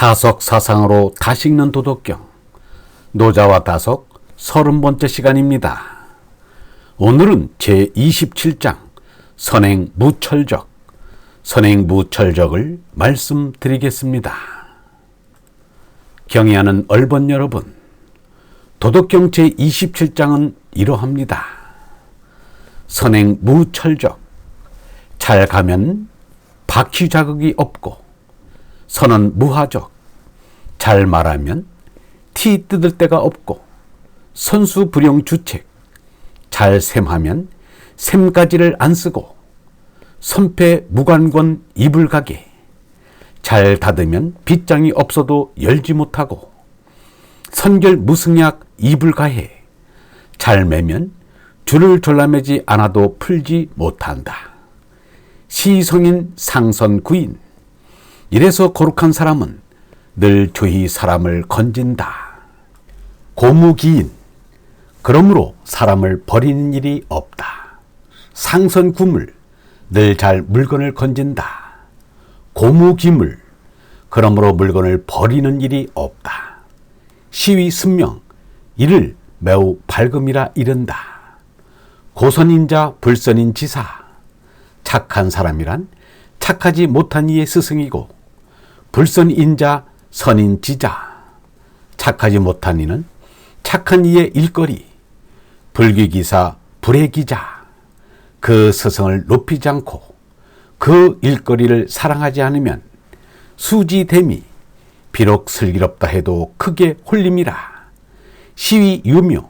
다석 사상으로 다시 읽는 도덕경 노자와 다석 30번째 시간입니다. 오늘은 제27장 선행무철적을 말씀드리겠습니다. 경의하는 얼번 여러분, 도덕경 제27장은 이러합니다. 선행무철적, 잘 가면 바퀴 자국이 없고, 선은 무하적, 잘 말하면 티 뜯을 데가 없고, 선수불용주책, 잘 셈하면 셈가지를 안 쓰고, 선패 무관권 이불가게, 잘 닫으면 빗장이 없어도 열지 못하고, 선결 무승약 이불가해, 잘 매면 줄을 졸라매지 않아도 풀지 못한다. 시성인 상선구인, 이래서 거룩한 사람은 늘 조히 사람을 건진다. 고무기인, 그러므로 사람을 버리는 일이 없다. 상선구물, 늘 잘 물건을 건진다. 고무기물, 그러므로 물건을 버리는 일이 없다. 시위순명, 이를 매우 밝음이라 이른다. 고선인자 불선인지사, 착한 사람이란 착하지 못한 이의 스승이고, 불선인자 선인지자, 착하지 못한 이는 착한 이의 일거리, 불귀기사 불의 기자, 그 스승을 높이지 않고 그 일거리를 사랑하지 않으면 수지됨이 비록 슬기롭다 해도 크게 홀림이라. 시위 유묘,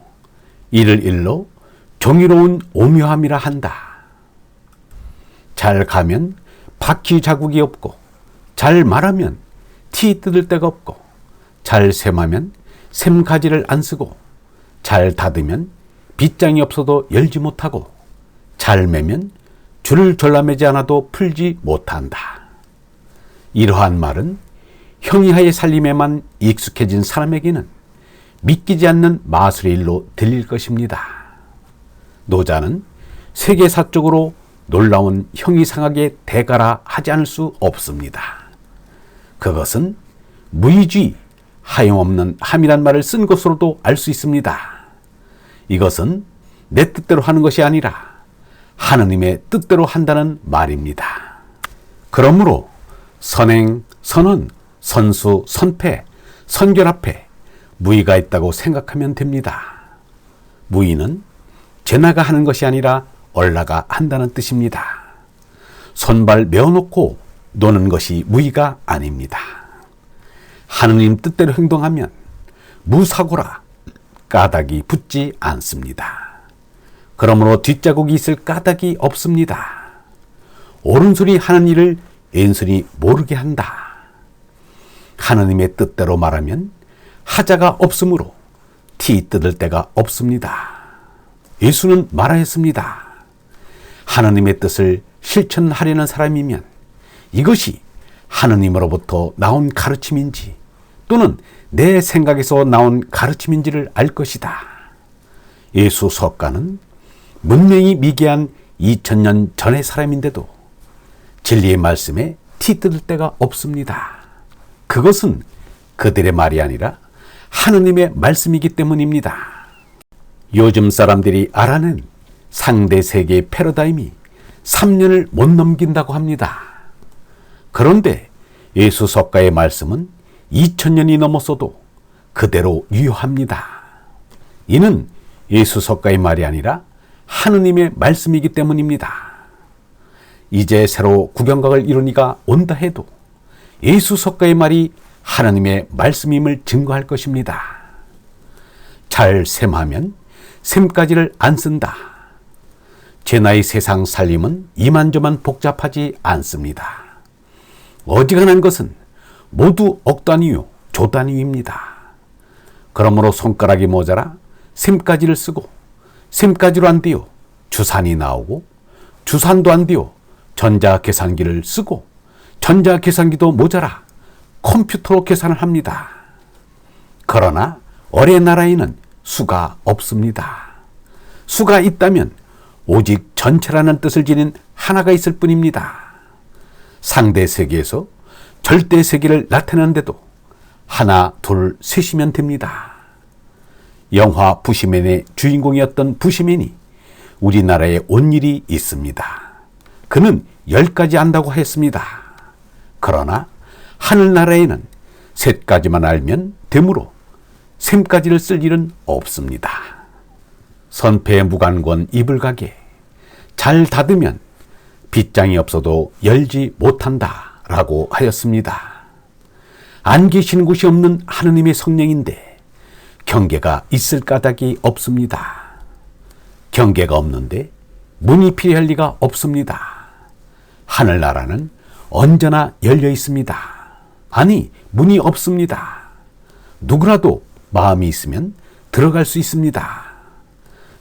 이를 일로 정의로운 오묘함이라 한다. 잘 가면 바퀴 자국이 없고, 잘 말하면 티 뜯을 데가 없고, 잘 셈하면 셈가지를 안 쓰고, 잘 닫으면 빗장이 없어도 열지 못하고, 잘 매면 줄을 졸라매지 않아도 풀지 못한다. 이러한 말은 형이하의 살림에만 익숙해진 사람에게는 믿기지 않는 마술의 일로 들릴 것입니다. 노자는 세계사적으로 놀라운 형이상하게 대가라 하지 않을 수 없습니다. 그것은 무의주의, 하염없는 함이란 말을 쓴 것으로도 알 수 있습니다. 이것은 내 뜻대로 하는 것이 아니라 하느님의 뜻대로 한다는 말입니다. 그러므로 선행, 선언, 선수, 선패, 선결 앞에 무의가 있다고 생각하면 됩니다. 무의는 제나가 하는 것이 아니라 얼라가 한다는 뜻입니다. 손발 메어놓고 노는 것이 무의가 아닙니다. 하느님 뜻대로 행동하면 무사고라 까닭이 붙지 않습니다. 그러므로 뒷자국이 있을 까닭이 없습니다. 옳은소리 하는 일을 왼손이 모르게 한다. 하느님의 뜻대로 말하면 하자가 없으므로 티 뜯을 데가 없습니다. 예수는 말하였습니다. 하느님의 뜻을 실천하려는 사람이면 이것이 하느님으로부터 나온 가르침인지 또는 내 생각에서 나온 가르침인지를 알 것이다. 예수 석가는 문명이 미개한 2000년 전의 사람인데도 진리의 말씀에 티 뜯을 데가 없습니다. 그것은 그들의 말이 아니라 하느님의 말씀이기 때문입니다. 요즘 사람들이 알아낸 상대 세계의 패러다임이 3년을 못 넘긴다고 합니다. 그런데 예수 석가의 말씀은 2000년이 넘었어도 그대로 유효합니다. 이는 예수 석가의 말이 아니라 하느님의 말씀이기 때문입니다. 이제 새로 구경각을 이루니가 온다 해도 예수 석가의 말이 하느님의 말씀임을 증거할 것입니다. 잘 셈하면 셈가지를 안 쓴다. 제 나이 세상 살림은 이만저만 복잡하지 않습니다. 어지간한 것은 모두 억단위요 조단위입니다. 그러므로 손가락이 모자라 셈가지를 쓰고, 셈가지로 안 돼요 주산이 나오고, 주산도 안 돼요 전자계산기를 쓰고, 전자계산기도 모자라 컴퓨터로 계산을 합니다. 그러나 어뢰 나라에는 수가 없습니다. 수가 있다면 오직 전체라는 뜻을 지닌 하나가 있을 뿐입니다. 상대 세계에서 절대 세계를 나타내는데도 하나, 둘, 셋이면 됩니다. 영화 부시맨의 주인공이었던 부시맨이 우리나라에 온 일이 있습니다. 그는 10가지 안다고 했습니다. 그러나 하늘나라에는 3가지만 알면 되므로 3가지를 쓸 일은 없습니다. 선패 무관권 이불가게, 잘 닫으면 빗장이 없어도 열지 못한다 라고 하였습니다. 안 계시는 곳이 없는 하느님의 성령인데 경계가 있을 까닭이 없습니다. 경계가 없는데 문이 필요할 리가 없습니다. 하늘나라는 언제나 열려 있습니다. 아니, 문이 없습니다. 누구라도 마음이 있으면 들어갈 수 있습니다.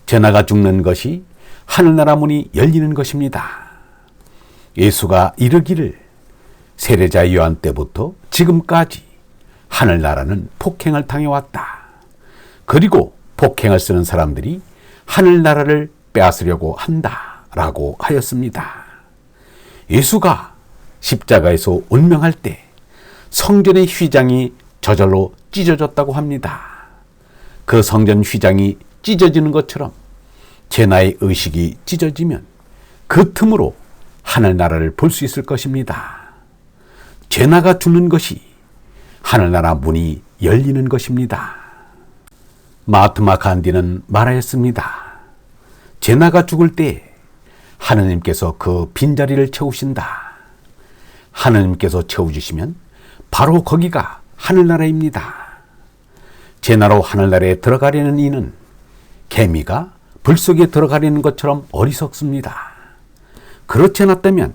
제나가 죽는 것이 하늘나라 문이 열리는 것입니다. 예수가 이르기를 세례자 요한 때부터 지금까지 하늘나라는 폭행을 당해왔다. 그리고 폭행을 쓰는 사람들이 하늘나라를 빼앗으려고 한다 라고 하였습니다. 예수가 십자가에서 운명할 때 성전의 휘장이 저절로 찢어졌다고 합니다. 그 성전 휘장이 찢어지는 것처럼 제나의 의식이 찢어지면 그 틈으로 하늘나라를 볼 수 있을 것입니다. 제나가 죽는 것이 하늘나라 문이 열리는 것입니다. 마하트마 간디는 말하였습니다. 제나가 죽을 때 하느님께서 그 빈자리를 채우신다. 하느님께서 채워주시면 바로 거기가 하늘나라입니다. 제나로 하늘나라에 들어가려는 이는 개미가 불 속에 들어가려는 것처럼 어리석습니다. 그렇지 않았다면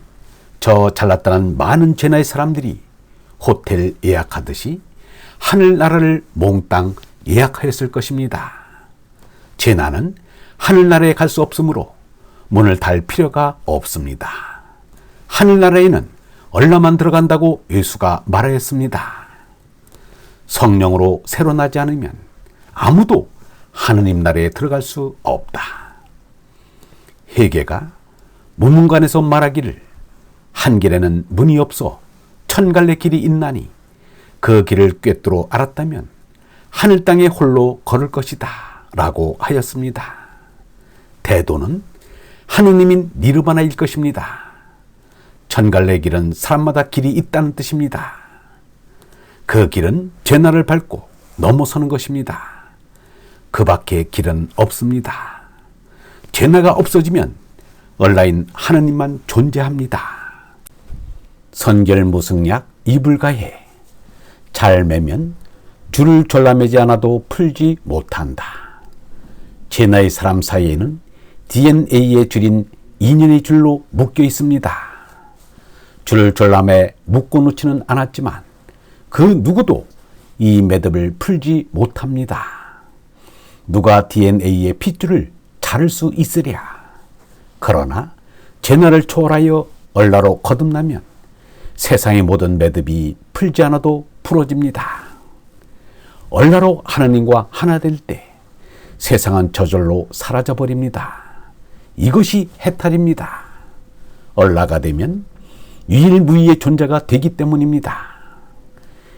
저 잘났다는 많은 제나의 사람들이 호텔 예약하듯이 하늘나라를 몽땅 예약하였을 것입니다. 제나는 하늘나라에 갈 수 없으므로 문을 달 필요가 없습니다. 하늘나라에는 얼라만 들어간다고 예수가 말하였습니다. 성령으로 새로 나지 않으면 아무도 하느님 나라에 들어갈 수 없다. 회개가 문문관에서 말하기를 한 길에는 문이 없어 천갈래 길이 있나니 그 길을 꿰뚫어 알았다면 하늘 땅에 홀로 걸을 것이다 라고 하였습니다. 대도는 하느님인 니르바나일 것입니다. 천갈래 길은 사람마다 길이 있다는 뜻입니다. 그 길은 제나를 밟고 넘어서는 것입니다. 그 밖에 길은 없습니다. 제나가 없어지면 얼라인 하느님만 존재합니다. 선결무승약 이불가해, 잘 매면 줄을 졸라매지 않아도 풀지 못한다. 제나의 사람 사이에는 DNA의 줄인 인연의 줄로 묶여 있습니다. 줄을 졸라매 묶어놓지는 않았지만 그 누구도 이 매듭을 풀지 못합니다. 누가 DNA의 핏줄을 자를 수 있으랴. 그러나 제나를 초월하여 얼라로 거듭나면 세상의 모든 매듭이 풀지 않아도 풀어집니다. 얼라로 하나님과 하나 될 때 세상은 저절로 사라져버립니다. 이것이 해탈입니다. 얼라가 되면 유일무이의 존재가 되기 때문입니다.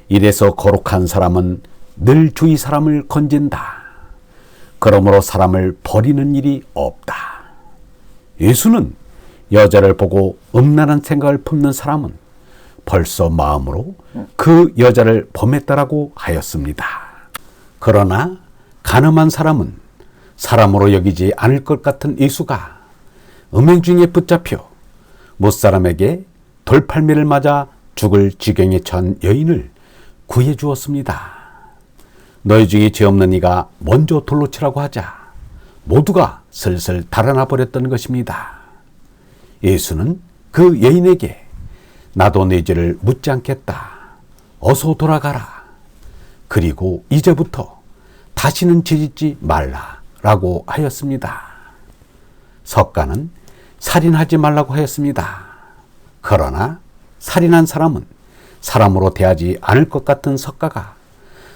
이래서 거룩한 사람은 늘 주위 사람을 건진다. 그러므로 사람을 버리는 일이 없다. 예수는 여자를 보고 음란한 생각을 품는 사람은 벌써 마음으로 그 여자를 범했다라고 하였습니다. 그러나 간음한 사람은 사람으로 여기지 않을 것 같은 예수가 음행 중에 붙잡혀 못사람에게 돌팔매를 맞아 죽을 지경에 처한 여인을 구해 주었습니다. 너희 중에 죄 없는 이가 먼저 돌로 치라고 하자 모두가 슬슬 달아나 버렸던 것입니다. 예수는 그 여인에게 나도 네 죄를 묻지 않겠다. 어서 돌아가라. 그리고 이제부터 다시는 죄짓지 말라 라고 하였습니다. 석가는 살인하지 말라고 하였습니다. 그러나 살인한 사람은 사람으로 대하지 않을 것 같은 석가가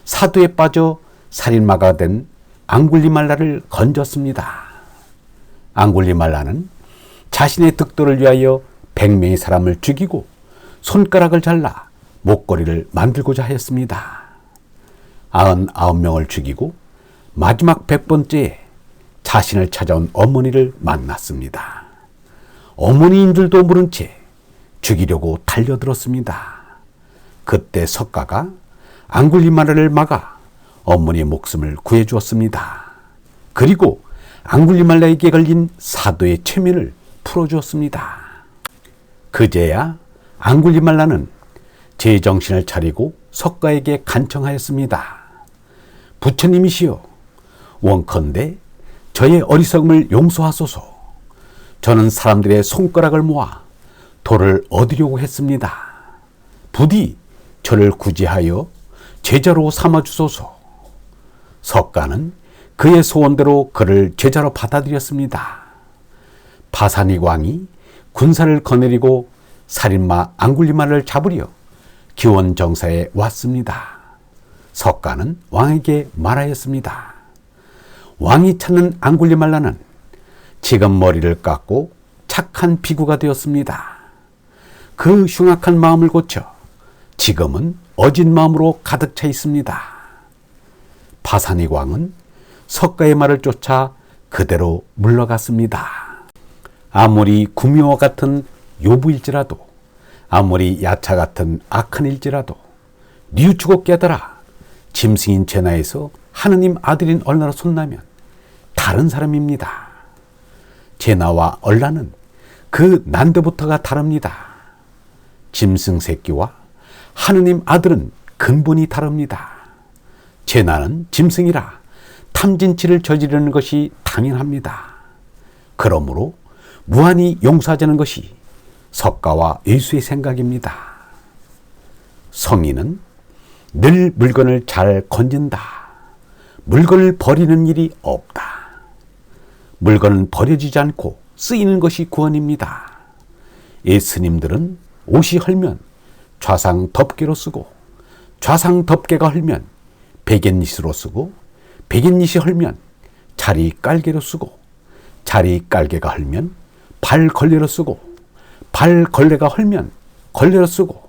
사두에 빠져 살인마가 된 앙굴리말라를 건졌습니다. 앙굴리말라는 자신의 득도를 위하여 100명의 사람을 죽이고 손가락을 잘라 목걸이를 만들고자 하였습니다. 99명을 죽이고 마지막 100번째에 자신을 찾아온 어머니를 만났습니다. 어머니인 줄도 모른 채 죽이려고 달려들었습니다. 그때 석가가 앙굴리말을 막아 어머니의 목숨을 구해주었습니다. 그리고 앙굴리말에게 걸린 사도의 최면을 풀어주었습니다. 그제야 앙굴리말라는 제정신을 차리고 석가에게 간청하였습니다. 부처님이시여, 원컨대 저의 어리석음을 용서하소서. 저는 사람들의 손가락을 모아 돌을 얻으려고 했습니다. 부디 저를 구제하여 제자로 삼아주소서. 석가는 그의 소원대로 그를 제자로 받아들였습니다. 바사니 왕이 군사를 거느리고 살인마 앙굴리말을 잡으려 기원정사에 왔습니다. 석가는 왕에게 말하였습니다. 왕이 찾는 앙굴리말라는 지금 머리를 깎고 착한 비구가 되었습니다. 그 흉악한 마음을 고쳐 지금은 어진 마음으로 가득 차 있습니다. 바사니 왕은 석가의 말을 쫓아 그대로 물러갔습니다. 아무리 구미와 같은 요부일지라도, 아무리 야차 같은 악한 일지라도 뉘우치고 깨달아 짐승인 제나에서 하느님 아들인 얼라로 손나면 다른 사람입니다. 제나와 얼라는 그 난데부터가 다릅니다. 짐승 새끼와 하느님 아들은 근본이 다릅니다. 제나는 짐승이라 탐진치를 저지르는 것이 당연합니다. 그러므로 무한히 용서하자는 것이 석가와 예수의 생각입니다. 성인은 늘 물건을 잘 건진다. 물건을 버리는 일이 없다. 물건은 버려지지 않고 쓰이는 것이 구원입니다. 예스님들은 옷이 헐면 좌상 덮개로 쓰고, 좌상 덮개가 헐면 베갯니스로 쓰고, 베갯니시 헐면 자리 깔개로 쓰고, 자리 깔개가 헐면 발 걸레로 쓰고, 발 걸레가 헐면 걸레로 쓰고,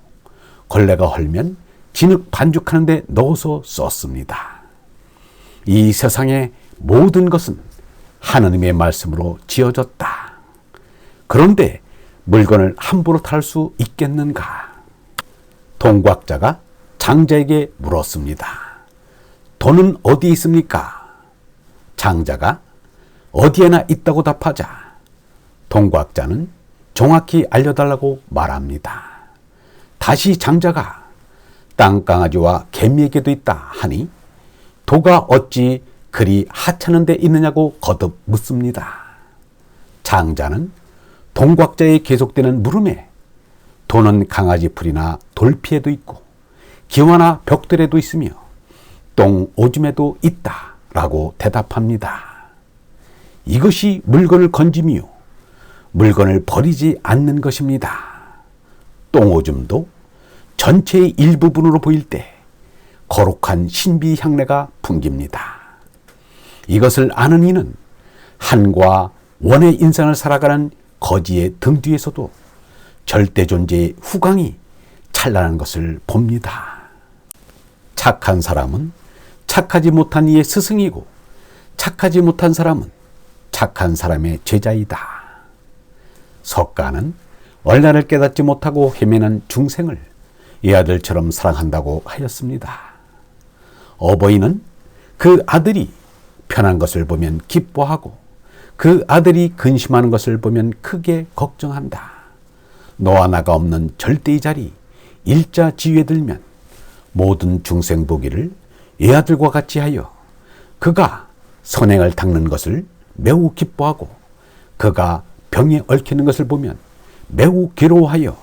걸레가 헐면 진흙 반죽하는 데 넣어서 썼습니다. 이 세상의 모든 것은 하느님의 말씀으로 지어졌다. 그런데 물건을 함부로 탈 수 있겠는가? 동곽자가 장자에게 물었습니다. 돈은 어디 있습니까? 장자가 어디에나 있다고 답하자 동곽자는 정확히 알려달라고 말합니다. 다시 장자가 땅강아지와 개미에게도 있다 하니 도가 어찌 그리 하찮은 데 있느냐고 거듭 묻습니다. 장자는 동곽자의 계속되는 물음에 도는 강아지 풀이나 돌피에도 있고 기와나 벽돌에도 있으며 똥 오줌에도 있다 라고 대답합니다. 이것이 물건을 건짐이요 물건을 버리지 않는 것입니다. 똥 오줌도 전체의 일부분으로 보일 때 거룩한 신비 향내가 풍깁니다. 이것을 아는 이는 한과 원의 인생을 살아가는 거지의 등 뒤에서도 절대 존재의 후광이 찬란한 것을 봅니다. 착한 사람은 착하지 못한 이의 스승이고 착하지 못한 사람은 착한 사람의 제자이다. 석가는 얼라를 깨닫지 못하고 헤매는 중생을 이 아들처럼 사랑한다고 하였습니다. 어버이는 그 아들이 편한 것을 보면 기뻐하고 그 아들이 근심하는 것을 보면 크게 걱정한다. 너와 나가 없는 절대의 자리 일자 지위에 들면 모든 중생 보기를 이 아들과 같이 하여 그가 선행을 닦는 것을 매우 기뻐하고 그가 병에 얽히는 것을 보면 매우 괴로워하여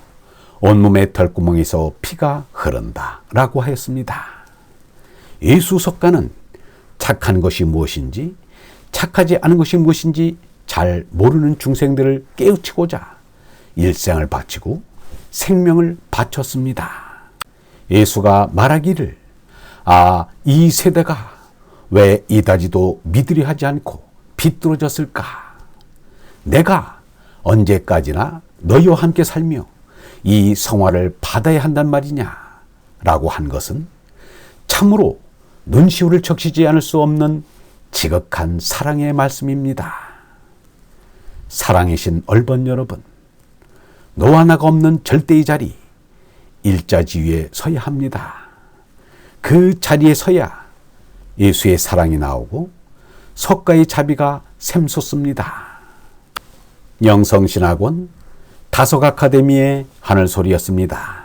온몸의 털구멍에서 피가 흐른다 라고 하였습니다. 예수 석가는 착한 것이 무엇인지 착하지 않은 것이 무엇인지 잘 모르는 중생들을 깨우치고자 일생을 바치고 생명을 바쳤습니다. 예수가 말하기를 이 세대가 왜 이다지도 믿으려 하지 않고 비뚤어졌을까? 내가 언제까지나 너희와 함께 살며 이 성화를 받아야 한단 말이냐? 라고 한 것은 참으로 눈시울을 적시지 않을 수 없는 지극한 사랑의 말씀입니다. 사랑의 신 얼번 여러분, 너와 나가 없는 절대의 자리, 일자지위에 서야 합니다. 그 자리에 서야 예수의 사랑이 나오고 석가의 자비가 샘솟습니다. 영성신학원 다속아카데미의 하늘소리였습니다.